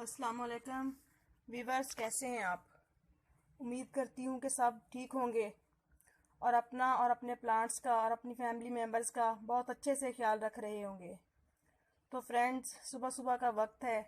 अस्सलाम वालेकुम वीवर्स, कैसे हैं आप। उम्मीद करती हूँ कि सब ठीक होंगे और अपना और अपने प्लांट्स का और अपनी फैमिली मेम्बर्स का बहुत अच्छे से ख्याल रख रहे होंगे। तो फ्रेंड्स, सुबह सुबह का वक्त है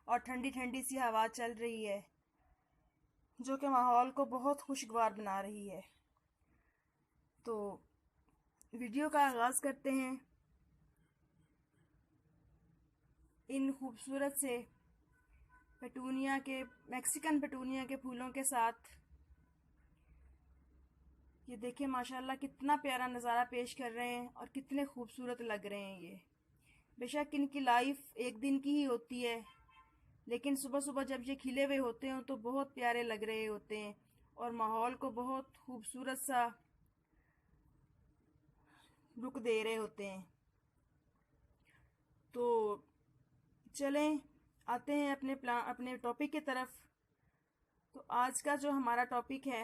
और ठंडी ठंडी सी हवा चल रही है जो कि माहौल को बहुत खुशगवार बना रही है। तो वीडियो का आगाज़ करते हैं इन खूबसूरत से पेटूनिया के मैक्सिकन पेटूनिया के फूलों के साथ। ये देखिए माशाल्लाह कितना प्यारा नज़ारा पेश कर रहे हैं और कितने खूबसूरत लग रहे हैं ये। बेशक इनकी लाइफ एक दिन की ही होती है, लेकिन सुबह सुबह जब ये खिले हुए होते हैं तो बहुत प्यारे लग रहे होते हैं और माहौल को बहुत खूबसूरत सा रुख दे रहे होते हैं। तो चलें आते हैं अपने टॉपिक की तरफ। तो आज का जो हमारा टॉपिक है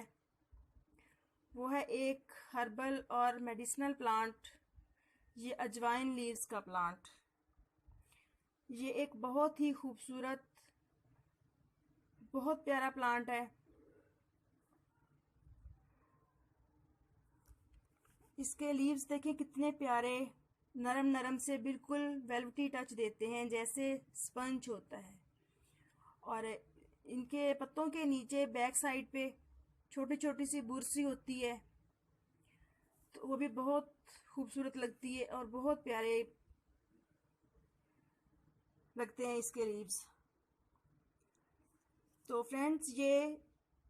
वो है एक हर्बल और मेडिसिनल प्लांट, ये अजवाइन लीव्स का प्लांट। ये एक बहुत ही खूबसूरत, बहुत प्यारा प्लांट है। इसके लीव्स देखें कितने प्यारे, नरम नरम से, बिल्कुल वेलवेटी टच देते हैं जैसे स्पंज होता है। और इनके पत्तों के नीचे बैक साइड पे छोटी छोटी सी बुर्सी होती है, तो वो भी बहुत खूबसूरत लगती है और बहुत प्यारे लगते हैं इसके लीव्स। तो फ्रेंड्स, ये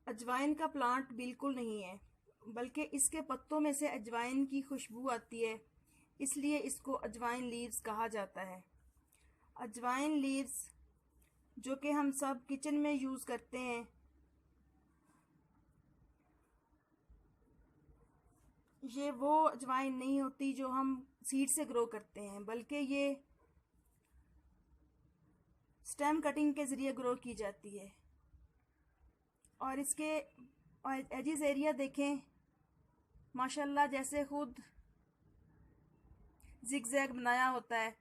अजवाइन का प्लांट बिल्कुल नहीं है, बल्कि इसके पत्तों में से अजवाइन की खुशबू आती है, इसलिए इसको अजवाइन लीव्स कहा जाता है। अजवाइन लीव्स जो कि हम सब किचन में यूज़ करते हैं, ये वो अजवाइन नहीं होती जो हम सीड से ग्रो करते हैं, बल्कि ये स्टेम कटिंग के ज़रिए ग्रो की जाती है। और इसके एजिस एरिया देखें माशाल्लाह, जैसे खुद जिगजैग बनाया होता है।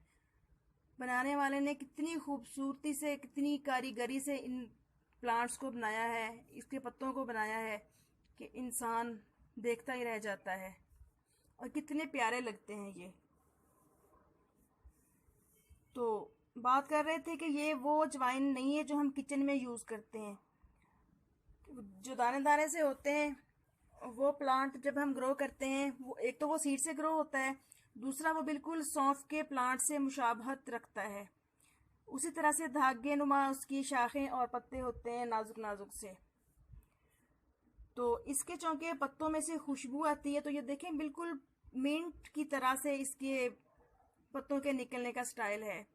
बनाने वाले ने कितनी खूबसूरती से, कितनी कारीगरी से इन प्लांट्स को बनाया है, इसके पत्तों को बनाया है कि इंसान देखता ही रह जाता है। और कितने प्यारे लगते हैं ये। तो बात कर रहे थे कि ये वो अजवाइन नहीं है जो हम किचन में यूज़ करते हैं। जो दाने दाने से होते हैं वो प्लांट जब हम ग्रो करते हैं, वो एक तो वो सीड से ग्रो होता है, दूसरा वो बिल्कुल सौंफ के प्लांट से मुशाबहत रखता है। उसी तरह से धागे नुमा उसकी शाखें और पत्ते होते हैं, नाजुक नाजुक से। तो इसके चौके पत्तों में से खुशबू आती है, तो ये देखें बिल्कुल मिंट की तरह से इसके पत्तों के निकलने का स्टाइल है।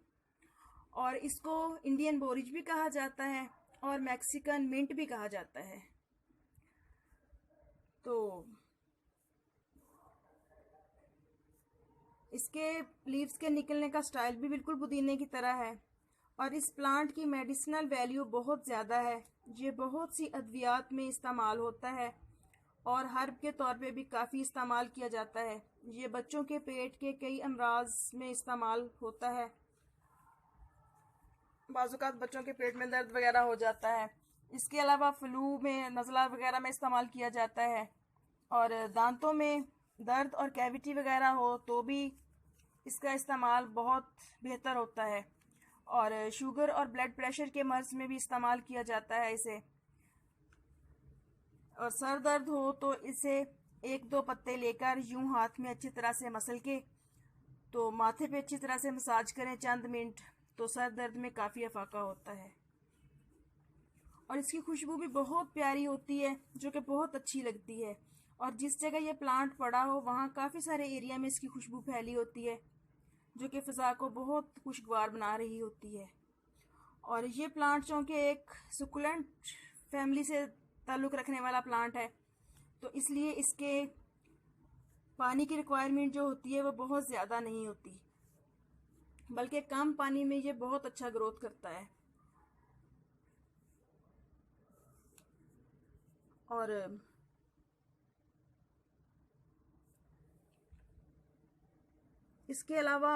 और इसको इंडियन बोरिज भी कहा जाता है और मैक्सिकन मिंट भी कहा जाता है। तो इसके लीव्स के निकलने का स्टाइल भी बिल्कुल पुदीने की तरह है। और इस प्लांट की मेडिसिनल वैल्यू बहुत ज़्यादा है। ये बहुत सी अद्वियात में इस्तेमाल होता है और हर्ब के तौर पे भी काफ़ी इस्तेमाल किया जाता है। ये बच्चों के पेट के कई अमराज में इस्तेमाल होता है। बाज़ात बच्चों के पेट में दर्द वगैरह हो जाता है। इसके अलावा फ्लू में, नज़ला वगैरह में इस्तेमाल किया जाता है। और दांतों में दर्द और कैविटी वगैरह हो तो भी इसका इस्तेमाल बहुत बेहतर होता है। और शुगर और ब्लड प्रेशर के मर्ज़ में भी इस्तेमाल किया जाता है इसे। और सर दर्द हो तो इसे एक दो पत्ते लेकर यूं हाथ में अच्छी तरह से मसल के तो माथे पे अच्छी तरह से मसाज करें चंद मिनट, तो सर दर्द में काफ़ी अफाका होता है। और इसकी खुशबू भी बहुत प्यारी होती है जो कि बहुत अच्छी लगती है। और जिस जगह ये प्लांट पड़ा हो वहाँ काफ़ी सारे एरिया में इसकी खुशबू फैली होती है जो कि फ़ज़ा को बहुत खुशगवार बना रही होती है। और ये प्लांट चूँकि एक सुकुलेंट फैमिली से ताल्लुक़ रखने वाला प्लांट है, तो इसलिए इसके पानी की रिक्वायरमेंट जो होती है वो बहुत ज़्यादा नहीं होती, बल्कि कम पानी में ये बहुत अच्छा ग्रोथ करता है। और इसके अलावा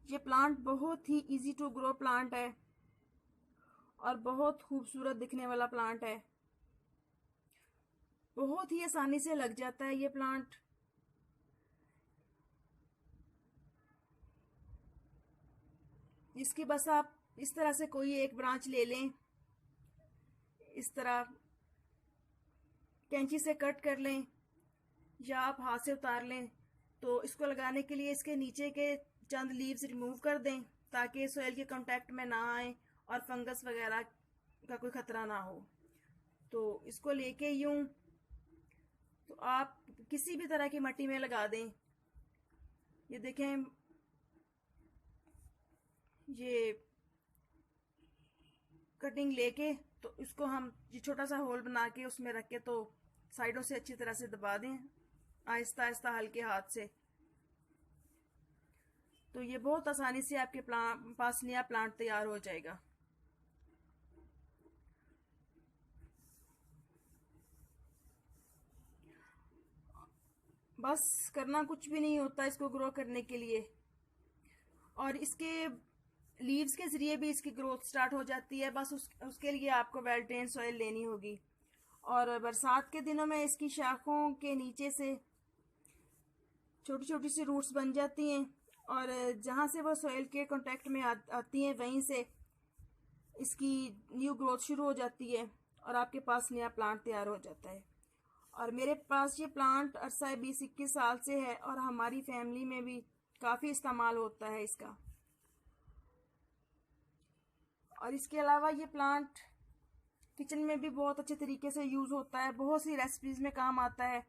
ये प्लांट बहुत ही इजी टू ग्रो प्लांट है। और बहुत खूबसूरत दिखने वाला प्लांट है। बहुत ही आसानी से लग जाता है ये प्लांट। इसकी बस आप इस तरह से कोई एक ब्रांच ले लें, इस तरह कैंची से कट कर लें या आप हाथ से उतार लें। तो इसको लगाने के लिए इसके नीचे के चंद लीव्स रिमूव कर दें ताकि सोयल के कांटेक्ट में ना आए और फंगस वगैरह का कोई ख़तरा ना हो। तो इसको लेके यूं तो आप किसी भी तरह की मिट्टी में लगा दें। ये देखें, ये कटिंग लेके तो इसको हम ये छोटा सा होल बना के उसमें रख के तो साइडों से अच्छी तरह से दबा दें आहिस्ता आहिस्ता हल्के हाथ से। तो ये बहुत आसानी से आपके पास नया प्लांट तैयार हो जाएगा। बस करना कुछ भी नहीं होता इसको ग्रो करने के लिए, और इसके लीव्स के ज़रिए भी इसकी ग्रोथ स्टार्ट हो जाती है। बस उसके लिए आपको वेल ड्रेन सॉइल लेनी होगी। और बरसात के दिनों में इसकी शाखों के नीचे से छोटी छोटी सी रूट्स बन जाती हैं और जहाँ से वो सॉइल के कांटेक्ट में आती हैं वहीं से इसकी न्यू ग्रोथ शुरू हो जाती है और आपके पास नया प्लांट तैयार हो जाता है। और मेरे पास ये प्लांट अरसा 20-21 साल से है और हमारी फैमिली में भी काफ़ी इस्तेमाल होता है इसका। और इसके अलावा ये प्लांट किचन में भी बहुत अच्छे तरीके से यूज़ होता है, बहुत सी रेसिपीज़ में काम आता है।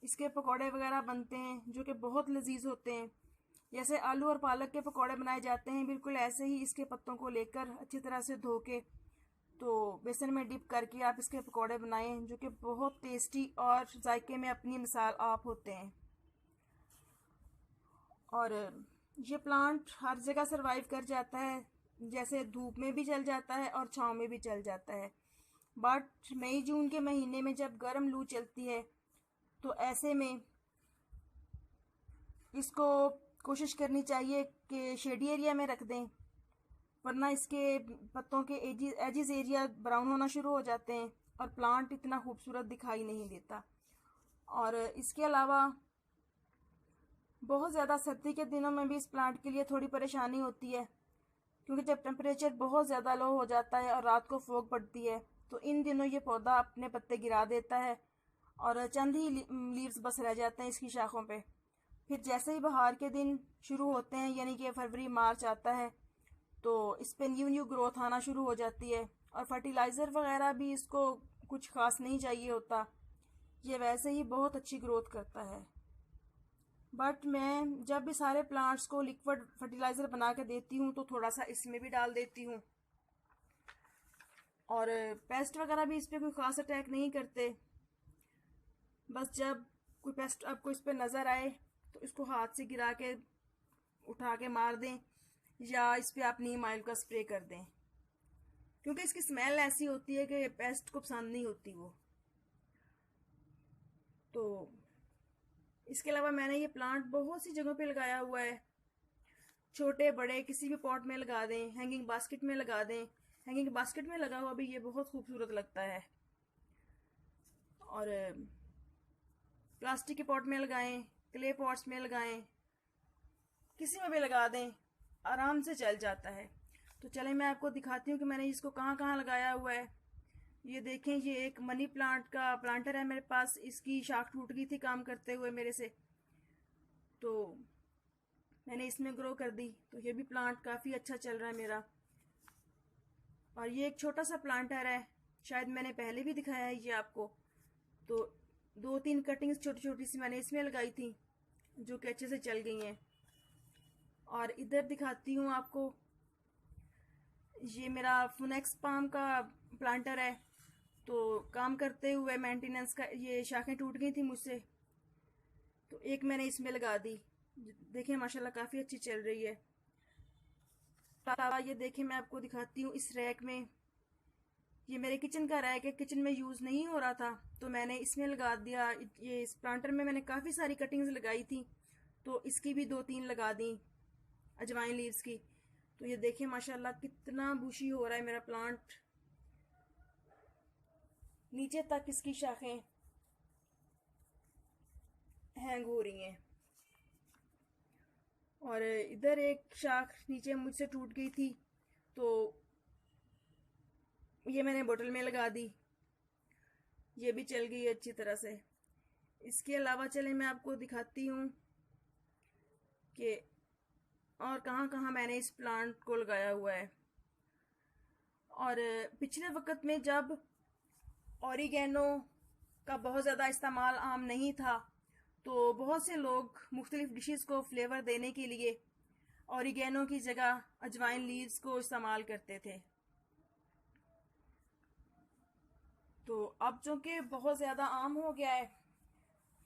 इसके पकौड़े वगैरह बनते हैं जो कि बहुत लजीज होते हैं। जैसे आलू और पालक के पकौड़े बनाए जाते हैं, बिल्कुल ऐसे ही इसके पत्तों को लेकर अच्छी तरह से धो के तो बेसन में डिप करके आप इसके पकौड़े बनाएं जो कि बहुत टेस्टी और जायके में अपनी मिसाल आप होते हैं। और ये प्लांट हर जगह सरवाइव कर जाता है, जैसे धूप में भी चल जाता है और छाँव में भी चल जाता है। बट मई जून के महीने में जब गर्म लू चलती है तो ऐसे में इसको कोशिश करनी चाहिए कि शेडी एरिया में रख दें, वरना इसके पत्तों के एजिस एरिया ब्राउन होना शुरू हो जाते हैं और प्लांट इतना खूबसूरत दिखाई नहीं देता। और इसके अलावा बहुत ज़्यादा सर्दी के दिनों में भी इस प्लांट के लिए थोड़ी परेशानी होती है, क्योंकि जब टेम्परेचर बहुत ज़्यादा लो हो जाता है और रात को फॉग पड़ती है तो इन दिनों ये पौधा अपने पत्ते गिरा देता है और चंद ही लीव्स बस रह जाते हैं इसकी शाखों पे। फिर जैसे ही बहार के दिन शुरू होते हैं, यानी कि फरवरी मार्च आता है, तो इस पर न्यू ग्रोथ आना शुरू हो जाती है। और फर्टिलाइज़र वगैरह भी इसको कुछ खास नहीं चाहिए होता, ये वैसे ही बहुत अच्छी ग्रोथ करता है। बट मैं जब भी सारे प्लांट्स को लिक्विड फर्टिलाइज़र बना के देती हूँ तो थोड़ा सा इसमें भी डाल देती हूँ। और पेस्ट वगैरह भी इस पर कोई ख़ास अटैक नहीं करते। बस जब कोई पेस्ट आपको इस पर नज़र आए तो इसको हाथ से गिरा के उठा के मार दें या इस पर आप नीम ऑयल का स्प्रे कर दें, क्योंकि इसकी स्मेल ऐसी होती है कि पेस्ट को पसंद नहीं होती वो। तो इसके अलावा मैंने ये प्लांट बहुत सी जगहों पे लगाया हुआ है, छोटे बड़े किसी भी पॉट में लगा दें, हैंगिंग बास्केट में लगा दें। हैंगिंग बास्केट में लगा हुआ भी ये बहुत खूबसूरत लगता है। और प्लास्टिक के पॉट में लगाएं, क्ले पॉट्स में लगाएं, किसी में भी लगा दें, आराम से चल जाता है। तो चलें मैं आपको दिखाती हूँ कि मैंने इसको कहाँ कहाँ लगाया हुआ है। ये देखें, ये एक मनी प्लांट का प्लांटर है मेरे पास, इसकी शाख टूट गई थी काम करते हुए मेरे से, तो मैंने इसमें ग्रो कर दी। तो ये भी प्लांट काफ़ी अच्छा चल रहा है मेरा। और ये एक छोटा सा प्लांटर है, शायद मैंने पहले भी दिखाया है ये आपको। तो 2-3 कटिंग्स छोटी छोटी सी मैंने इसमें लगाई थी जो कि अच्छे से चल गई हैं। और इधर दिखाती हूँ आपको, ये मेरा फुनेक्स पाम का प्लांटर है। तो काम करते हुए मेंटेनेंस का ये शाखें टूट गई थी मुझसे, तो एक मैंने इसमें लगा दी। देखें माशाल्लाह काफ़ी अच्छी चल रही है। ये देखें, मैं आपको दिखाती हूँ इस रैक में, ये मेरे किचन का रैक है, किचन में यूज़ नहीं हो रहा था तो मैंने इसमें लगा दिया। ये इस प्लांटर में मैंने काफ़ी सारी कटिंग्स लगाई थी, तो इसकी भी 2-3 लगा दी अजवाइन लीव्स की। तो ये देखें माशाल्लाह कितना बुशी हो रहा है मेरा प्लांट, नीचे तक इसकी शाखें हैंग हो रही हैं। और इधर एक शाख नीचे मुझसे टूट गई थी, तो ये मैंने बोतल में लगा दी, ये भी चल गई अच्छी तरह से। इसके अलावा चले मैं आपको दिखाती हूँ कि और कहाँ कहाँ मैंने इस प्लांट को लगाया हुआ है। और पिछले वक्त में जब ऑरिगेनो का बहुत ज़्यादा इस्तेमाल आम नहीं था, तो बहुत से लोग मुख्तलिफ डिशेस को फ्लेवर देने के लिए ऑरिगेनो की जगह अजवाइन लीव्स को इस्तेमाल करते थे। तो अब चूँकि बहुत ज़्यादा आम हो गया है,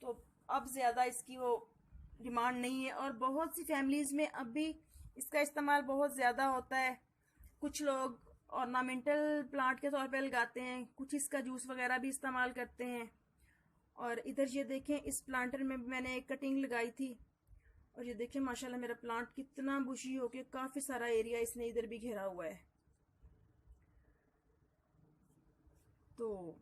तो अब ज़्यादा इसकी वो डिमांड नहीं है, और बहुत सी फैमिलीज़ में अब भी इसका इस्तेमाल बहुत ज़्यादा होता है। कुछ लोग ऑर्नामेंटल प्लांट के तौर पे लगाते हैं, कुछ इसका जूस वगैरह भी इस्तेमाल करते हैं। और इधर ये देखें, इस प्लांटर में भी मैंने एक कटिंग लगाई थी, और ये देखें माशाल्लाह मेरा प्लांट कितना बुशी हो के काफ़ी सारा एरिया इसने इधर भी घेरा हुआ है। तो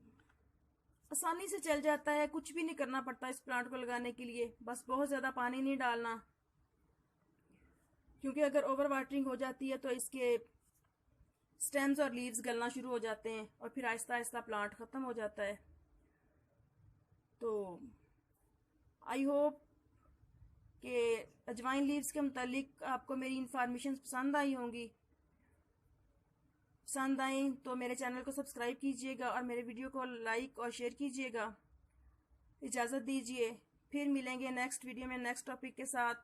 आसानी से चल जाता है, कुछ भी नहीं करना पड़ता इस प्लांट को लगाने के लिए, बस बहुत ज़्यादा पानी नहीं डालना, क्योंकि अगर ओवर वाटरिंग हो जाती है तो इसके स्टेम्स और लीव्स गलना शुरू हो जाते हैं, और फिर आहिस्ता आहिस्ता प्लांट ख़त्म हो जाता है। तो आई होप कि अजवाइन लीव्स के मुतालिक आपको मेरी इंफॉर्मेशन पसंद आई होंगी। पसंद आई तो मेरे चैनल को सब्सक्राइब कीजिएगा और मेरे वीडियो को लाइक और शेयर कीजिएगा। इजाज़त दीजिए, फिर मिलेंगे नेक्स्ट वीडियो में नेक्स्ट टॉपिक के साथ।